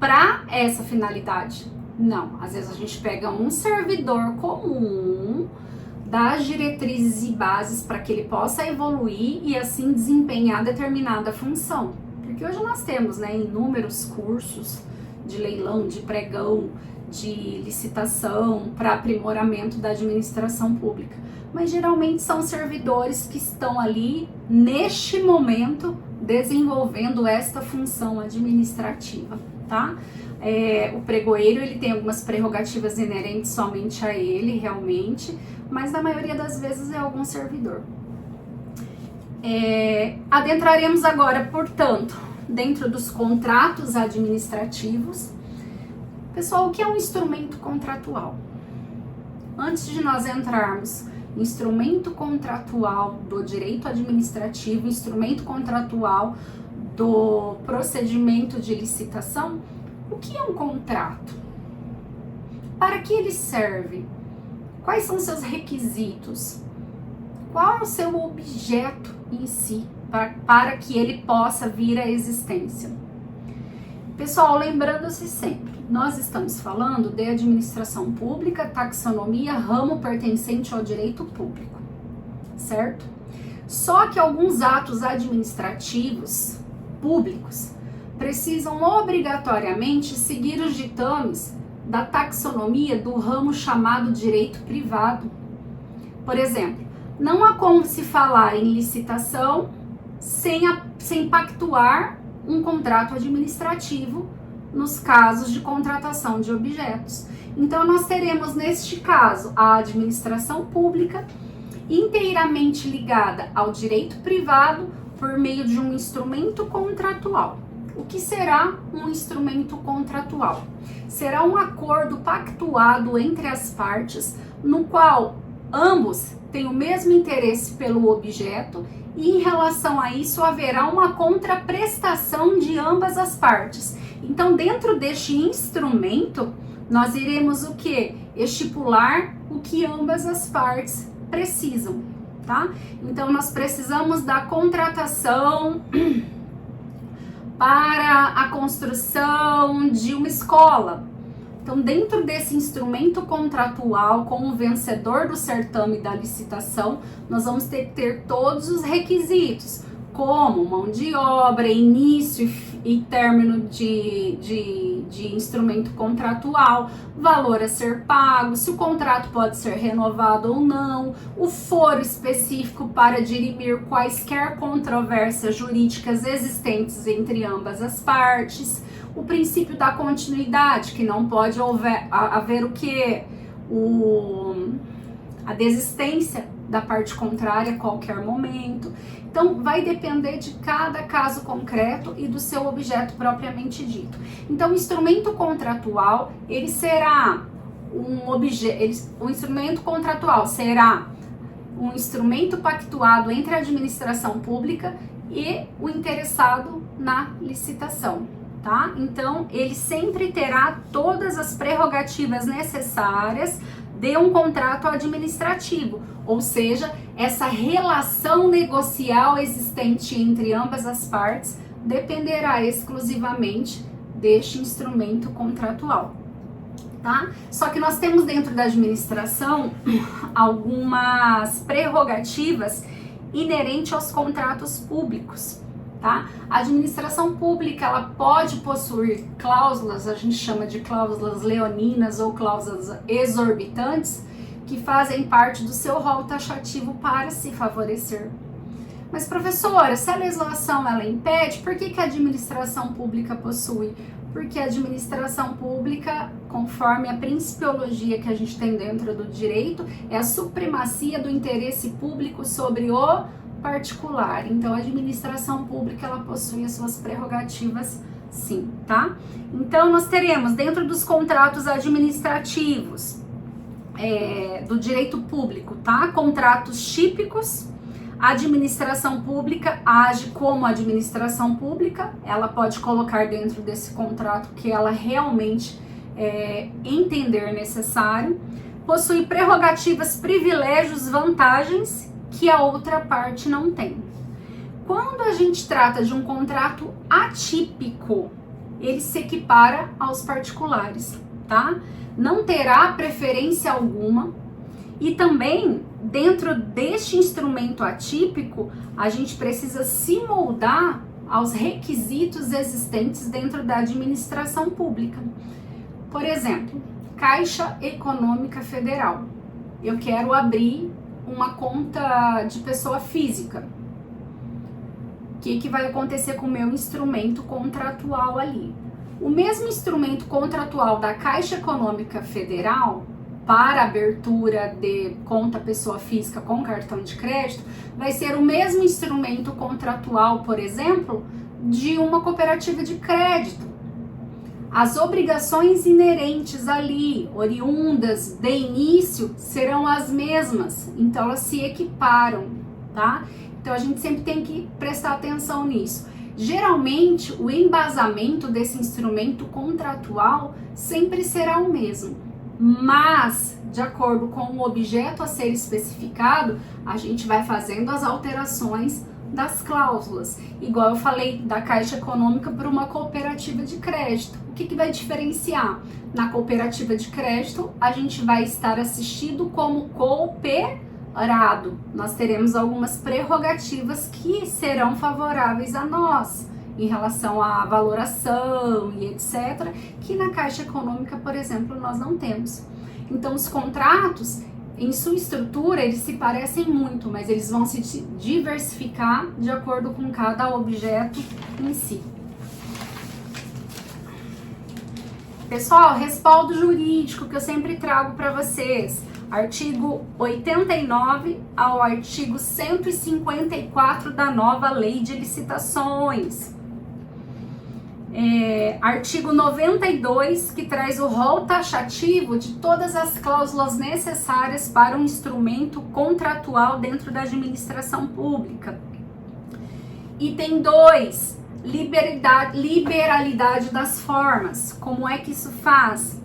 [SPEAKER 1] para essa finalidade. Não, às vezes a gente pega um servidor comum, dá diretrizes e bases para que ele possa evoluir e assim desempenhar determinada função. Porque hoje nós temos, né, inúmeros cursos de leilão, de pregão, de licitação para aprimoramento da administração pública. Mas geralmente são servidores que estão ali neste momento desenvolvendo esta função administrativa, tá? O pregoeiro, ele tem algumas prerrogativas inerentes somente a ele, realmente, mas na maioria das vezes é algum servidor. Adentraremos agora, portanto, dentro dos contratos administrativos. Pessoal, o que é um instrumento contratual? Antes de nós entrarmos em instrumento contratual do direito administrativo, instrumento contratual do procedimento de licitação, o que é um contrato? Para que ele serve? Quais são seus requisitos? Qual é o seu objeto em si para que ele possa vir à existência? Pessoal, lembrando-se sempre, nós estamos falando de administração pública, taxonomia, ramo pertencente ao direito público, certo? Só que alguns atos administrativos públicos precisam obrigatoriamente seguir os ditames da taxonomia do ramo chamado direito privado. Por exemplo, não há como se falar em licitação sem pactuar um contrato administrativo nos casos de contratação de objetos. Então, nós teremos, neste caso, a administração pública inteiramente ligada ao direito privado por meio de um instrumento contratual. O que será um instrumento contratual? Será um acordo pactuado entre as partes, no qual ambos têm o mesmo interesse pelo objeto e, em relação a isso, haverá uma contraprestação de ambas as partes. Então, dentro deste instrumento, nós iremos o quê? Estipular o que ambas as partes precisam, tá? Então, nós precisamos da contratação para a construção de uma escola. Então, dentro desse instrumento contratual, com o vencedor do certame da licitação, nós vamos ter que ter todos os requisitos, como mão de obra, início e término de instrumento contratual, valor a ser pago, se o contrato pode ser renovado ou não, o foro específico para dirimir quaisquer controvérsias jurídicas existentes entre ambas as partes, o princípio da continuidade, que não pode haver o que? A desistência da parte contrária a qualquer momento. Então, vai depender de cada caso concreto e do seu objeto propriamente dito. Então, o instrumento contratual, ele será o instrumento contratual será um instrumento pactuado entre a administração pública e o interessado na licitação, tá? Então, ele sempre terá todas as prerrogativas necessárias de um contrato administrativo, ou seja, essa relação negocial existente entre ambas as partes dependerá exclusivamente deste instrumento contratual, tá? Só que nós temos dentro da administração algumas prerrogativas inerentes aos contratos públicos, tá? A administração pública, ela pode possuir cláusulas, a gente chama de cláusulas leoninas ou cláusulas exorbitantes, que fazem parte do seu rol taxativo para se favorecer. Mas, professora, se a legislação ela impede, por que a administração pública possui? Porque a administração pública, conforme a principiologia que a gente tem dentro do direito, é a supremacia do interesse público sobre o particular. Então, a administração pública ela possui as suas prerrogativas, sim, tá? Então, nós teremos dentro dos contratos administrativos do direito público, tá? Contratos típicos. A administração pública age como administração pública, ela pode colocar dentro desse contrato que ela realmente entender necessário, possui prerrogativas, privilégios, vantagens que a outra parte não tem. Quando a gente trata de um contrato atípico, ele se equipara aos particulares, tá? Não terá preferência alguma. E também, dentro deste instrumento atípico, a gente precisa se moldar aos requisitos existentes dentro da administração pública. Por exemplo, Caixa Econômica Federal. Eu quero abrir uma conta de pessoa física. O que vai acontecer com o meu instrumento contratual ali? O mesmo instrumento contratual da Caixa Econômica Federal para abertura de conta pessoa física com cartão de crédito, vai ser o mesmo instrumento contratual, por exemplo, de uma cooperativa de crédito. As obrigações inerentes ali, oriundas de início, serão as mesmas, então elas se equiparam, tá? Então a gente sempre tem que prestar atenção nisso. Geralmente, o embasamento desse instrumento contratual sempre será o mesmo. Mas, de acordo com o objeto a ser especificado, a gente vai fazendo as alterações das cláusulas. Igual eu falei da Caixa Econômica para uma cooperativa de crédito. O que vai diferenciar? Na cooperativa de crédito, a gente vai estar assistido como cooperado. Nós teremos algumas prerrogativas que serão favoráveis a nós, em relação à valoração e etc., que na Caixa Econômica, por exemplo, nós não temos. Então, os contratos, em sua estrutura, eles se parecem muito, mas eles vão se diversificar de acordo com cada objeto em si. Pessoal, respaldo jurídico que eu sempre trago para vocês. Artigo 89 ao artigo 154 da nova Lei de Licitações. Artigo 92, que traz o rol taxativo de todas as cláusulas necessárias para um instrumento contratual dentro da administração pública. Item 2, liberalidade das formas. Como é que isso faz?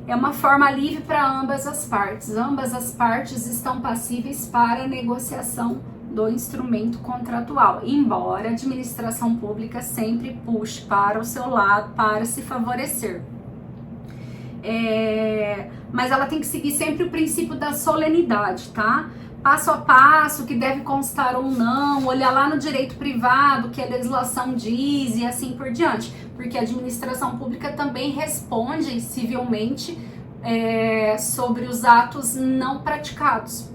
[SPEAKER 1] É uma forma livre para ambas as partes. Ambas as partes estão passíveis para negociação do instrumento contratual, embora a administração pública sempre puxe para o seu lado para se favorecer. Mas ela tem que seguir sempre o princípio da solenidade, tá? Passo a passo, que deve constar ou não, olhar lá no direito privado, que a legislação diz e assim por diante, porque a administração pública também responde civilmente sobre os atos não praticados.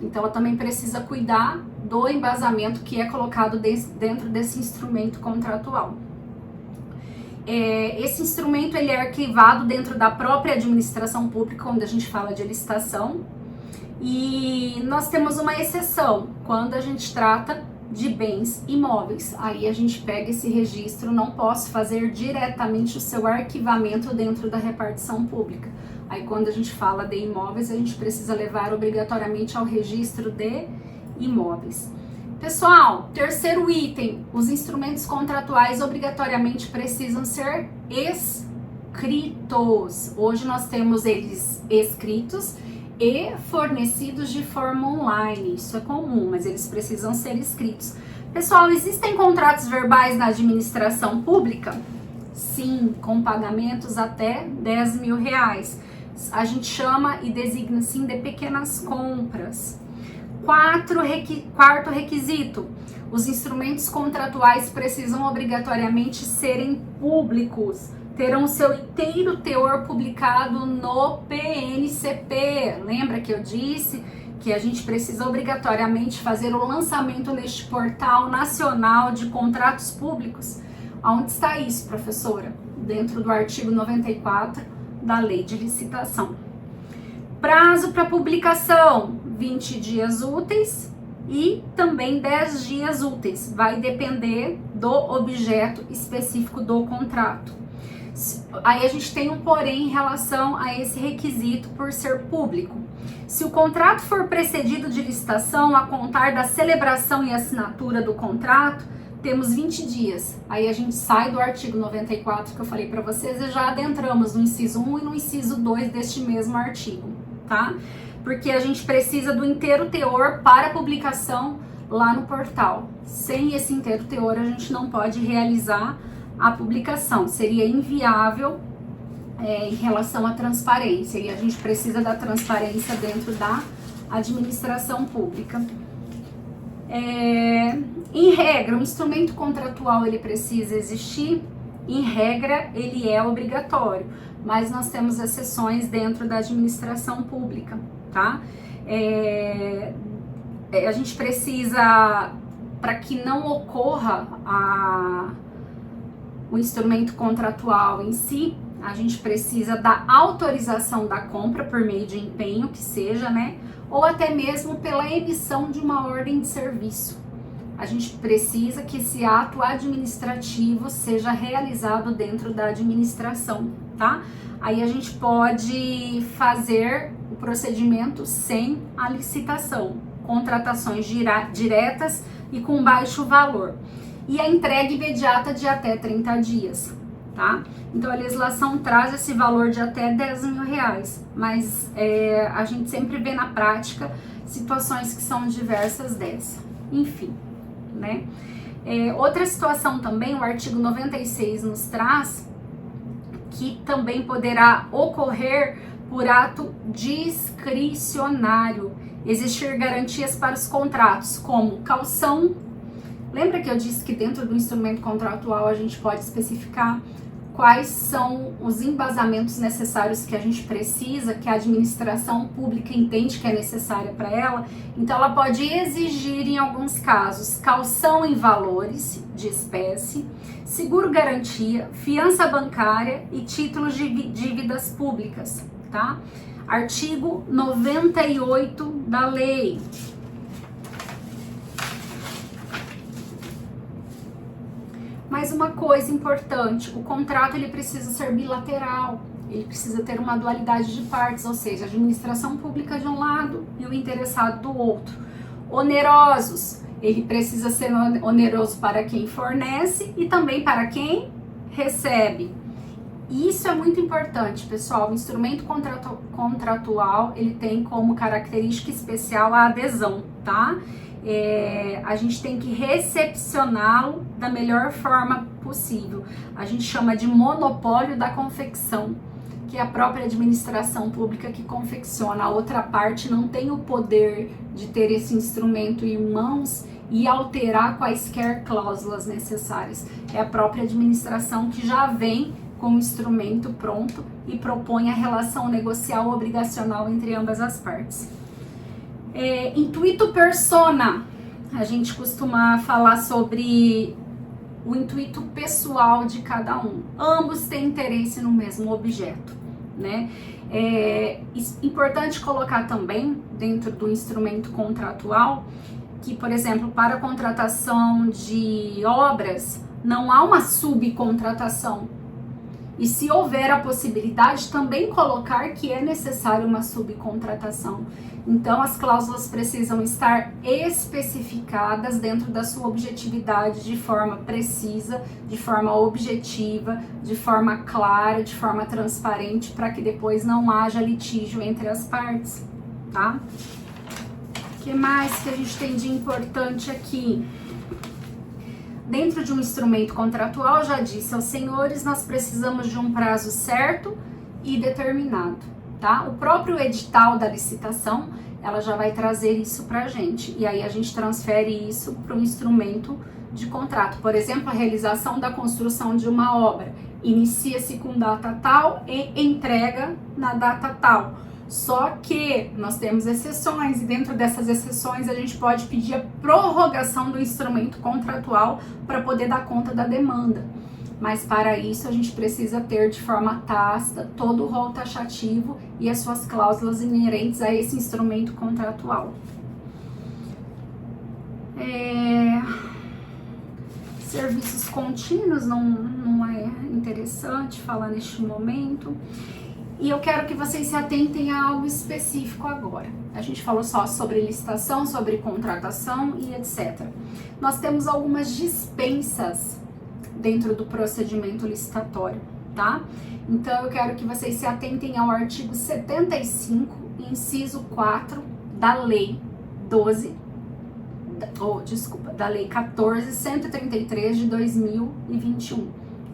[SPEAKER 1] Então, ela também precisa cuidar do embasamento que é colocado dentro desse instrumento contratual. Esse instrumento ele é arquivado dentro da própria administração pública, quando a gente fala de licitação, e nós temos uma exceção, quando a gente trata de bens imóveis. Aí a gente pega esse registro, não posso fazer diretamente o seu arquivamento dentro da repartição pública. Aí quando a gente fala de imóveis, a gente precisa levar obrigatoriamente ao registro de imóveis. Pessoal, terceiro item, os instrumentos contratuais obrigatoriamente precisam ser escritos. Hoje nós temos eles escritos e fornecidos de forma online. Isso é comum, mas eles precisam ser escritos. Pessoal, existem contratos verbais na administração pública? Sim, com pagamentos até R$10.000. A gente chama e designa assim de pequenas compras. Quarto requisito, os instrumentos contratuais precisam obrigatoriamente serem públicos, terão seu inteiro teor publicado no PNCP. Lembra que eu disse que a gente precisa obrigatoriamente fazer o lançamento neste portal nacional de contratos públicos? Onde está isso, professora? Dentro do artigo 94 da Lei de Licitação. Prazo para publicação, 20 dias úteis e também 10 dias úteis. Vai depender do objeto específico do contrato. Aí a gente tem um porém em relação a esse requisito por ser público. Se o contrato for precedido de licitação, a contar da celebração e assinatura do contrato, temos 20 dias. Aí a gente sai do artigo 94 que eu falei para vocês e já adentramos no inciso 1 e no inciso 2 deste mesmo artigo, tá? Porque a gente precisa do inteiro teor para publicação lá no portal. Sem esse inteiro teor a gente não pode realizar a publicação, seria inviável em relação à transparência, e a gente precisa da transparência dentro da administração pública. Em regra, o instrumento contratual ele precisa existir, em regra ele é obrigatório, mas nós temos exceções dentro da administração pública, tá? A gente precisa, para que não ocorra o instrumento contratual em si, a gente precisa da autorização da compra por meio de empenho, que seja, né? Ou até mesmo pela emissão de uma ordem de serviço. A gente precisa que esse ato administrativo seja realizado dentro da administração, tá? Aí a gente pode fazer o procedimento sem a licitação, contratações diretas e com baixo valor. E a entrega imediata de até 30 dias, tá? Então a legislação traz esse valor de até 10 mil reais, mas a gente sempre vê na prática situações que são diversas dessa. Enfim, né? Outra situação também, o artigo 96 nos traz que também poderá ocorrer por ato discricionário, existir garantias para os contratos, como caução. Lembra que eu disse que dentro do instrumento contratual a gente pode especificar quais são os embasamentos necessários que a gente precisa, que a administração pública entende que é necessária para ela? Então ela pode exigir em alguns casos caução em valores de espécie, seguro-garantia, fiança bancária e títulos de dívidas públicas, tá? Artigo 98 da lei. Mais uma coisa importante, o contrato ele precisa ser bilateral, ele precisa ter uma dualidade de partes, ou seja, a administração pública de um lado e o interessado do outro. Onerosos, ele precisa ser oneroso para quem fornece e também para quem recebe. Isso é muito importante, pessoal. O instrumento contratual ele tem como característica especial a adesão, tá? A gente tem que recepcioná-lo da melhor forma possível. A gente chama de monopólio da confecção, que é a própria administração pública que confecciona. A outra parte não tem o poder de ter esse instrumento em mãos e alterar quaisquer cláusulas necessárias. É a própria administração que já vem com o instrumento pronto e propõe a relação negocial obrigacional entre ambas as partes. Intuito persona, a gente costuma falar sobre o intuito pessoal de cada um. Ambos têm interesse no mesmo objeto, né? Importante colocar também dentro do instrumento contratual que, por exemplo, para a contratação de obras não há uma subcontratação. E se houver a possibilidade, também colocar que é necessário uma subcontratação. Então, as cláusulas precisam estar especificadas dentro da sua objetividade de forma precisa, de forma objetiva, de forma clara, de forma transparente, para que depois não haja litígio entre as partes, tá? O que mais que a gente tem de importante aqui? Dentro de um instrumento contratual, já disse aos senhores, nós precisamos de um prazo certo e determinado, tá? O próprio edital da licitação, ela já vai trazer isso pra gente, e aí a gente transfere isso para o instrumento de contrato. Por exemplo, a realização da construção de uma obra. inicia-se com data tal e entrega na data tal. Só que nós temos exceções e dentro dessas exceções a gente pode pedir a prorrogação do instrumento contratual para poder dar conta da demanda. Mas para isso a gente precisa ter de forma tácita todo o rol taxativo e as suas cláusulas inerentes a esse instrumento contratual. Serviços contínuos não é interessante falar neste momento. E eu quero que vocês se atentem a algo específico agora. A gente falou só sobre licitação, sobre contratação e etc. Nós temos algumas dispensas dentro do procedimento licitatório, tá? Então eu quero que vocês se atentem ao artigo 75, inciso 4 da lei da lei 14.133 de 2021,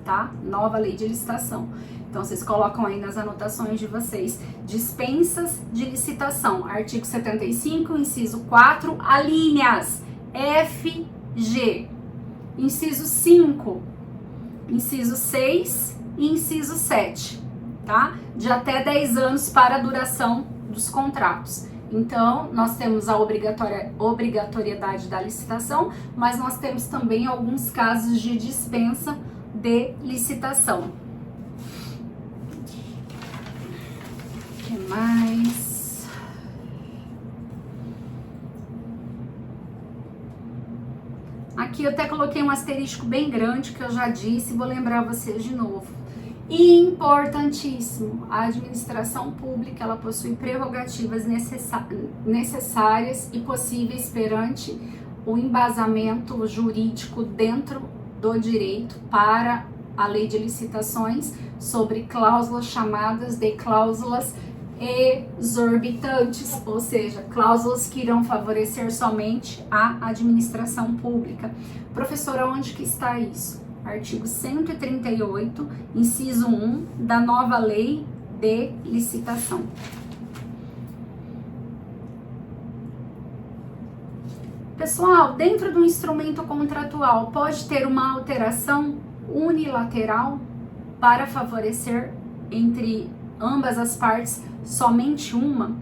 [SPEAKER 1] tá? Nova lei de licitação. Então, vocês colocam aí nas anotações de vocês, dispensas de licitação, artigo 75, inciso 4, alíneas F, G, inciso 5, inciso 6 e inciso 7, tá? De até 10 anos para a duração dos contratos. Então, nós temos a obrigatoriedade da licitação, mas nós temos também alguns casos de dispensa de licitação. O que mais? Aqui eu até coloquei um asterisco bem grande que eu já disse, vou lembrar vocês de novo. Importantíssimo, a administração pública ela possui prerrogativas necessárias e possíveis perante o embasamento jurídico dentro do direito para a lei de licitações sobre cláusulas chamadas de cláusulas exorbitantes, ou seja, cláusulas que irão favorecer somente a administração pública. Professora, onde que está isso? Artigo 138, inciso 1 da nova lei de licitação. Pessoal, dentro do instrumento contratual pode ter uma alteração unilateral para favorecer entre ambas as partes somente uma.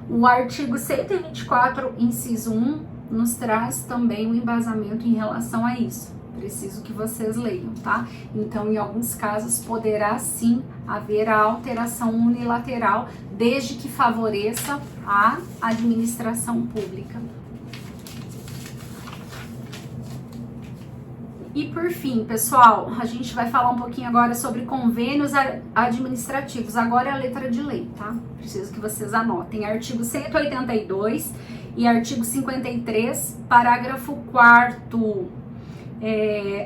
[SPEAKER 1] O artigo 124, inciso 1, nos traz também um embasamento em relação a isso. Preciso que vocês leiam, tá? Então, em alguns casos, poderá sim haver a alteração unilateral, desde que favoreça a administração pública. E por fim, pessoal, a gente vai falar um pouquinho agora sobre convênios administrativos. Agora é a letra de lei, tá? Preciso que vocês anotem. Artigo 182 e artigo 53, parágrafo 4º.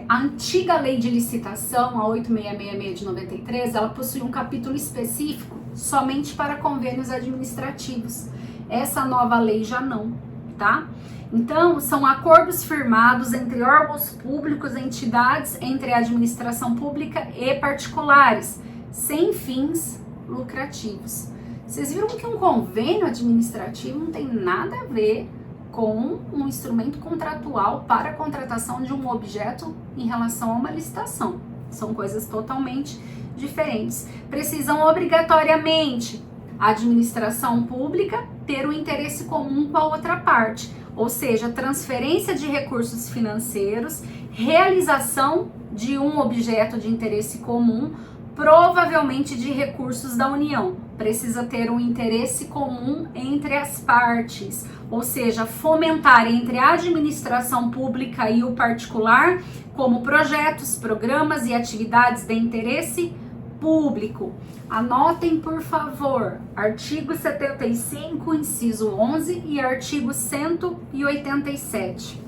[SPEAKER 1] A antiga lei de licitação, a 8666 de 93, ela possui um capítulo específico somente para convênios administrativos. Essa nova lei já não, tá? Então, são acordos firmados entre órgãos públicos, entidades, entre a administração pública e particulares, sem fins lucrativos. Vocês viram que um convênio administrativo não tem nada a ver com um instrumento contratual para a contratação de um objeto em relação a uma licitação. São coisas totalmente diferentes. Precisam obrigatoriamente a administração pública ter um interesse comum com a outra parte, ou seja, transferência de recursos financeiros, realização de um objeto de interesse comum, provavelmente de recursos da União. Precisa ter um interesse comum entre as partes, ou seja, fomentar entre a administração pública e o particular, como projetos, programas e atividades de interesse público. Anotem, por favor, artigo 75, inciso 11 e artigo 187.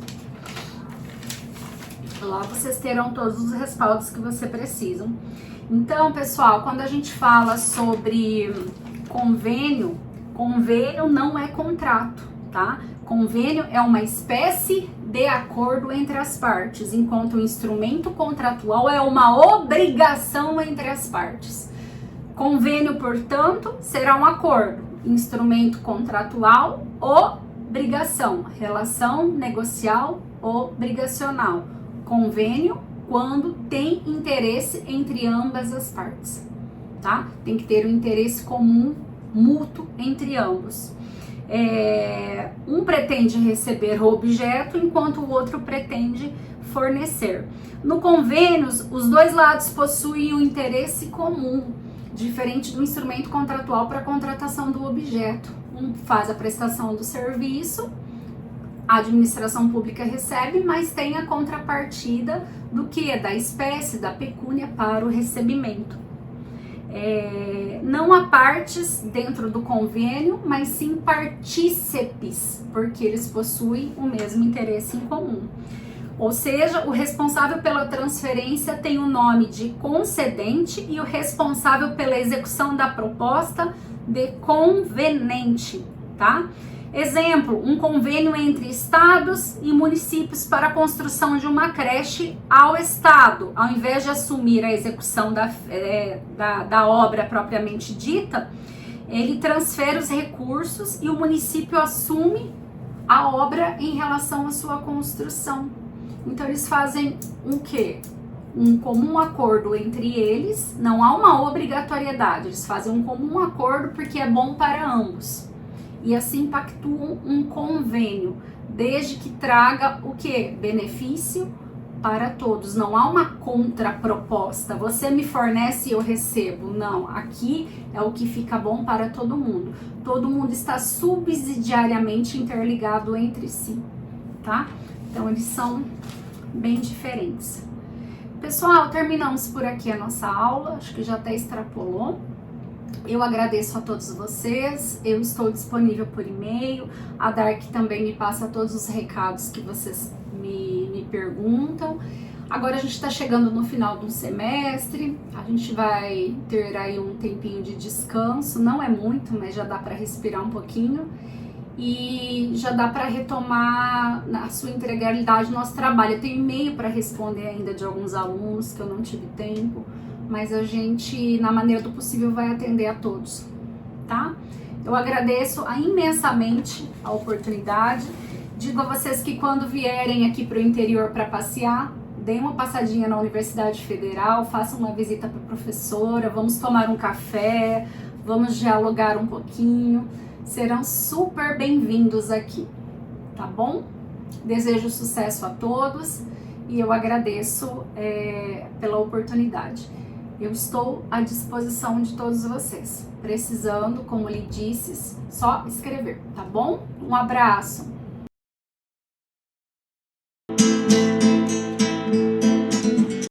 [SPEAKER 1] Lá vocês terão todos os respaldos que você precisam. Então, pessoal, quando a gente fala sobre convênio, convênio não é contrato, tá? Convênio é uma espécie de acordo entre as partes, enquanto o instrumento contratual é uma obrigação entre as partes. Convênio, portanto, será um acordo. Instrumento contratual, obrigação. Relação negocial obrigacional. Convênio, quando tem interesse entre ambas as partes, tá? Tem que ter um interesse comum, mútuo entre ambos. Um pretende receber o objeto, enquanto o outro pretende fornecer. No convênio, os dois lados possuem um interesse comum, diferente do instrumento contratual para a contratação do objeto. Um faz a prestação do serviço, a administração pública recebe, mas tem a contrapartida do que? Da espécie, da pecúnia para o recebimento. Não há partes dentro do convênio, mas sim partícipes, porque eles possuem o mesmo interesse em comum. Ou seja, o responsável pela transferência tem o nome de concedente e o responsável pela execução da proposta de convenente, tá? Exemplo, um convênio entre estados e municípios para a construção de uma creche ao estado, ao invés de assumir a execução da obra propriamente dita, ele transfere os recursos e o município assume a obra em relação à sua construção. Então eles fazem um quê? Um comum acordo entre eles, não há uma obrigatoriedade, eles fazem um comum acordo porque é bom para ambos. E assim pactuam um convênio, desde que traga o quê? Benefício para todos. Não há uma contraproposta, você me fornece e eu recebo. Não, aqui é o que fica bom para todo mundo. Todo mundo está subsidiariamente interligado entre si, tá? Então eles são bem diferentes. Pessoal, terminamos por aqui a nossa aula, acho que já até extrapolou. Eu agradeço a todos vocês, eu estou disponível por e-mail, a Dark também me passa todos os recados que vocês me perguntam. Agora a gente está chegando no final do semestre, a gente vai ter aí um tempinho de descanso, não é muito, mas já dá para respirar um pouquinho e já dá para retomar na sua integralidade o nosso trabalho. Eu tenho e-mail para responder ainda de alguns alunos que eu não tive tempo, mas a gente, na maneira do possível, vai atender a todos, tá? Eu agradeço imensamente a oportunidade. Digo a vocês que quando vierem aqui para o interior para passear, deem uma passadinha na Universidade Federal, façam uma visita para a professora, vamos tomar um café, vamos dialogar um pouquinho. Serão super bem-vindos aqui, tá bom? Desejo sucesso a todos e eu agradeço pela oportunidade. Eu estou à disposição de todos vocês. Precisando, como lhe disse, só escrever, tá bom? Um abraço!